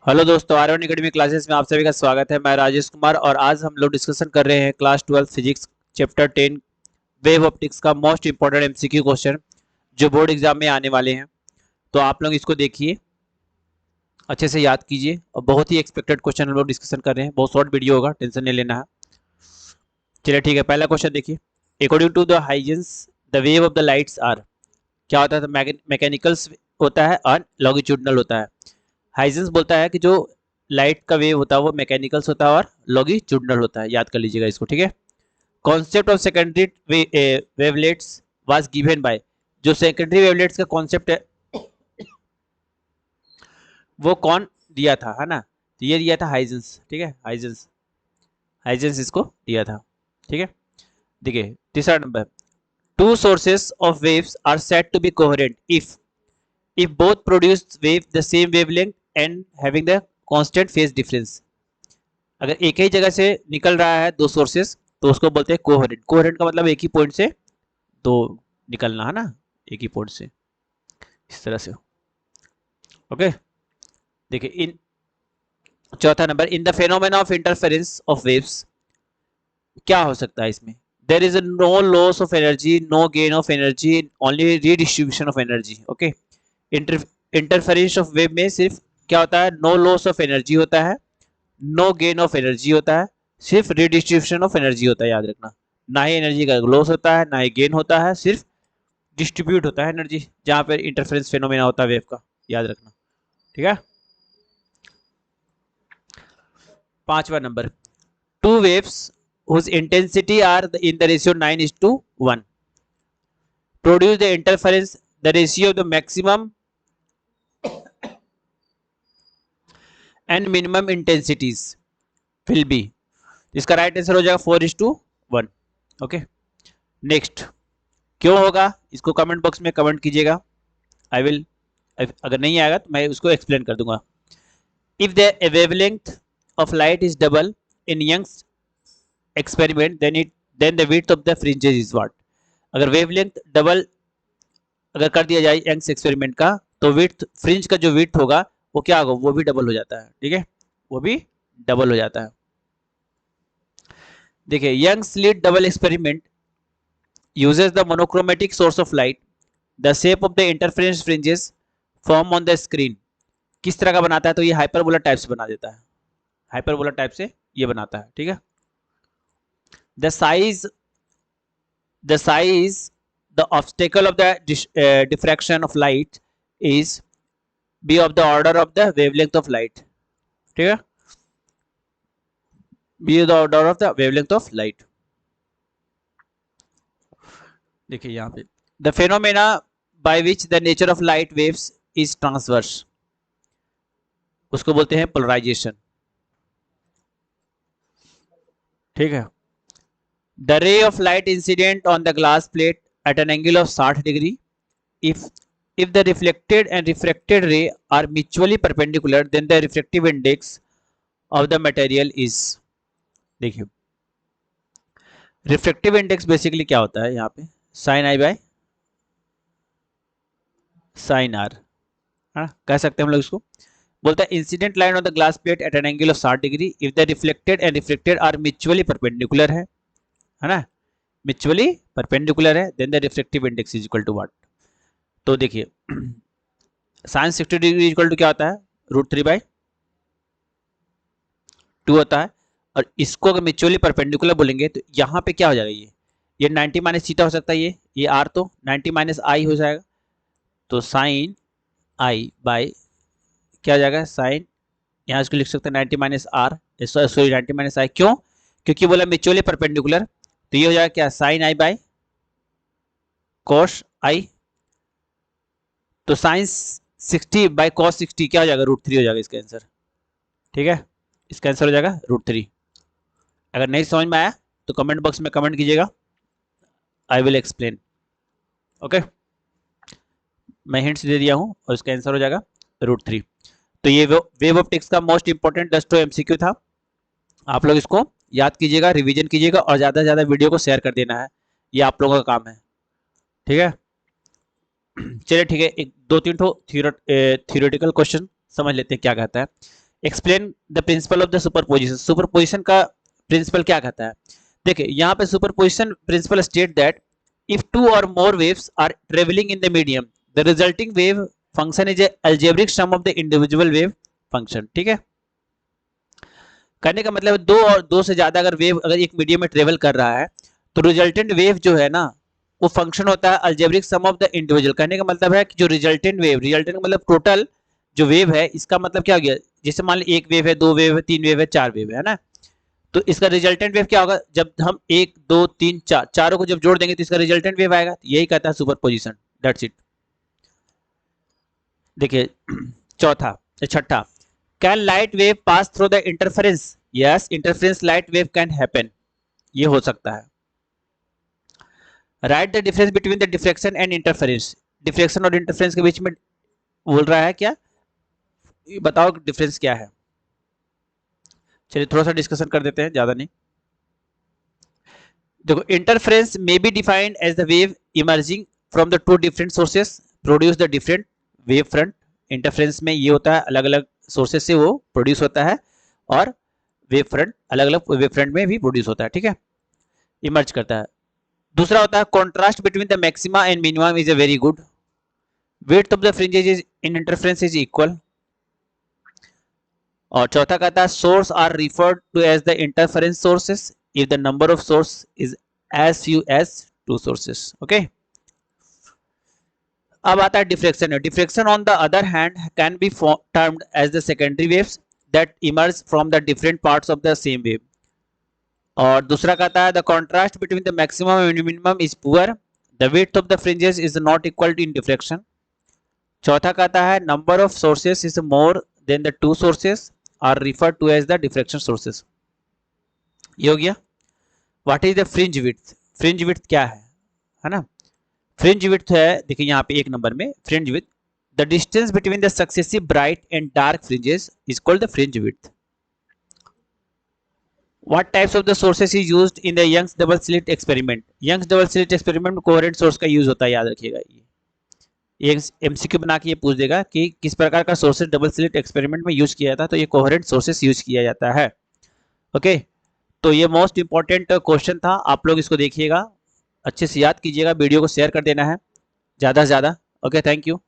Hello दोस्तों, R1 academy classes में आप सभी का स्वागत है। मैं राजेश कुमार और आज हम लोग डिस्कशन कर रहे हैं class 12 physics chapter 10 wave optics का मोस्ट इंपॉर्टेंट एमसीक्यू क्वेश्चन जो बोर्ड एग्जाम में आने वाले हैं। तो आप लोग इसको देखिए, अच्छे से याद कीजिए और बहुत ही एक्सपेक्टेड क्वेश्चन हम लोग डिस्कशन कर रहे हैं। बहुत शॉर्ट वीडियो होगा, टेंशन नहीं लेना है। चलिए ठीक है, पहला क्वेश्चन देखिए। According to the Huygens the wave of the lights are, क्या होता है? मैकेनिकल्स होता है और लॉन्गिट्यूडनल होता है। हाइजेंस बोलता है कि जो लाइट का वेव होता है वो मैकेनिकल्स होता है और लॉन्गिट्यूडनल होता है। याद कर लीजिएगा इसको, ठीक है। Concept of secondary wavelets was given by, जो सेकेंडरी वेवलेट्स का कॉन्सेप्ट है वो कौन दिया था, है ना? तो ये दिया था हाइजेंस, ठीक है। हाइजेंस हाइजेंस इसको दिया था, ठीक है। देखिए तीसरा number, two sources of waves are said to be coherent if both produce wave the same wavelength and having the constant phase difference। अगर एक ही जगह से निकल रहा है दो सोर्सेस तो उसको बोलते हैं कोहेरेंट। कोहेरेंट का मतलब एक ही पॉइंट से दो निकलना, है ना? एक ही पॉइंट से, इस तरह से। ओके, देखिए इन चौथा number, in the phenomena of interference of waves, क्या हो सकता है इसमें? There is no loss of energy, no gain of energy, only redistribution of energy. Okay, interference of wave में सिर्फ क्या होता है? नो लॉस ऑफ एनर्जी होता है, नो गेन ऑफ एनर्जी होता है, सिर्फ रिडिस्ट्रीब्यूशन ऑफ एनर्जी होता है। याद रखना, ना ही एनर्जी का लॉस होता है ना ही गेन होता है, सिर्फ डिस्ट्रीब्यूट होता है एनर्जी जहां पर इंटरफेरेंस फेनोमेना होता है वेव का। याद रखना, ठीक है। पांचवा number, two waves whose intensity are in the ratio 9:1 produce the interference, the ratio of the maximum and minimum intensities will be। इसका राइट आंसर हो जाएगा 4:1। ओके, नेक्स्ट, क्यों होगा इसको कमेंट बॉक्स में कमेंट कीजिएगा। आई विल, अगर नहीं आएगा तो मैं उसको एक्सप्लेन कर दूंगा। If the wavelength of light is double in Young's experiment then the width of the fringes is what. अगर वेवलेंथ डबल अगर कर दिया जाए यंग्स एक्सपेरिमेंट का तो विड्थ, फ्रिंज का जो विड्थ होगा वो क्या होगा? वो भी डबल हो जाता है, ठीक है। वो भी डबल हो जाता है। देखिए, Young's lead double experiment uses the monochromatic source of light, the shape of the interference fringes form on the screen। किस तरह का बनाता है? तो ये हाइपरबोला टाइप से बना देता है। हाइपरबोला टाइप से ये बनाता है, ठीक है। the size the size the obstacle of the diffraction of light is be of the order of the wavelength of light, ठीक है। be of the order of the wavelength of light। देखिए यहाँ पे, the phenomena by which the nature of light waves is transverse, उसको बोलते हैं polarization, ठीक है। The ray of light incident on the glass plate at an angle of 60 degree, if the reflected and refracted ray are mutually perpendicular then the refractive index of the material is. देखिए, refractive index basically क्या होता है? यहाँ पे sine i by sine r, है ना? कह सकते हैं हम लोग इसको। बोलता है incident line on the glass plate at an angle of 60 degree if the reflected and refracted are mutually perpendicular है ना? म्यूचुअली परपेंडिकुलर है, then the refractive index is equal to what? तो देखिए, साइन 60 डिग्री इक्वल टू क्या होता है? √3/2 होता है। और इसको अगर म्यूचुअली परपेंडिकुलर बोलेंगे तो यहाँ पे क्या हो जाएगा? ये 90 माइनस थीटा हो सकता है, ये आर तो 90 माइनस आई हो जाएगा। तो साइन आई बाय क्या हो जाएगा? साइन, यहाँ इसको लिख सकते हैं 90 माइनस आर, सॉरी 90 माइनस आई। क्यों? क्योंकि बोला म्यूचुअली परपेंडिकुलर, तो ये हो जाएगा क्या? साइन आई बाय कॉस आई। तो साइन 60 बाय कॉस 60 क्या हो जाएगा? √3 हो जाएगा इसका आंसर, ठीक है। इसका आंसर हो जाएगा √3। अगर नहीं समझ में आया तो कमेंट बॉक्स में कमेंट कीजिएगा, आई विल एक्सप्लेन। ओके, मैं हिंट्स दे दिया हूं और इसका आंसर हो जाएगा √3। तो ये वेव ऑप्टिक्स का मोस्ट इंपॉर्टेंट 10 एमसीक्यू था। आप लोग इसको याद कीजिएगा, रिवीजन कीजिएगा और ज़्यादा से ज़्यादा वीडियो को शेयर कर देना है, ये आप लोगों का काम है, ठीक है। चलिए ठीक है, एक दो तीन थ्योरेटिकल क्वेश्चन समझ लेते हैं क्या कहता है। Explain the principle of the superposition. Superposition का प्रिंसिपल क्या कहता है? देखिए यहाँ पे superposition principle state that if two or more waves are travelling in the medium the resulting wave function is algebraic sum of the individual wave function. ठीक है, कहने का मतलब दो और दो से ज्यादा अगर वेव अगर एक मीडियम में ट्रेवल कर रहा है तो रिजल्टेंट वेव जो है ना वो फंक्शन होता है algebraic sum of the individual. कहने का मतलब है कि जो रिजल्टेंट वेव, रिजल्टेंट मतलब टोटल जो वेव है, इसका मतलब क्या हो गया, जैसे मान ली एक वेव है, दो वेव है, तीन वेव है, चार वेव है ना, तो इसका रिजल्टेंट वेव क्या होगा, जब हम एक दो तीन चार चारों को जब जोड़ देंगे तो इसका रिजल्टेंट वेव आएगा। यही कहता है सुपरपोजिशन, दैट्स इट। देखिए चौथा छठा, can light wave pass through the interference? Yes, interference light wave can happen, ये हो सकता है। Right the difference between the diffraction and interference. Diffraction और इंटरफेरेंस के बीच में बोल रहा है क्या, बताओ डिफरेंस क्या है। चलिए थोड़ा सा डिस्कशन कर देते हैं, ज्यादा नहीं। देखो, interference may be defined as the wave emerging from the two different sources produce the different wave front. Interference में ये होता है अलग अलग सोर्सेस से वो प्रोड्यूस होता है, और वेव फ्रंट अलग अलग वेव फ्रंट में भी प्रोड्यूस होता है। ठीक है, इमर्ज करता है। दूसरा होता है contrast between the maxima and minimum is a very good. Width of the fringes is in interference is equal. और चौथा कहता है source are referred to as the interference sources if the number of source is as few as two sources. Okay, अब आता है diffraction. Diffraction on the other hand can be termed as the secondary waves that emerge from the different parts of the same wave. और दूसरा कहता है the contrast between the maximum and minimum is poor, the width of the fringes is not equal in diffraction. चौथा कहता है number of sources is more than the two sources are referred to as the diffraction sources. ये हो गया। What is the fringe width? Fringe width क्या है ना, fringe width है, देखिए यहाँ पे एक नंबर में fringe width, the distance between the successive bright and dark fringes is called the fringe width. What types of the sources is used in the Young's double slit experiment? Young's double slit experiment में coherent source का use होता है, याद रखिएगा। ये MCQ बना के ये पूछ देगा कि किस प्रकार का सोर्सेस डबल स्लिट एक्सपेरिमेंट में यूज किया था, तो ये कोहेरेंट सोर्सेस यूज किया जाता है। ओके, तो ये मोस्ट इंपॉर्टेंट क्वेश्चन था, आप लोग इसको देखिएगा, अच्छे से याद कीजिएगा, वीडियो को शेयर कर देना है ज़्यादा से ज़्यादा। Okay, thank you.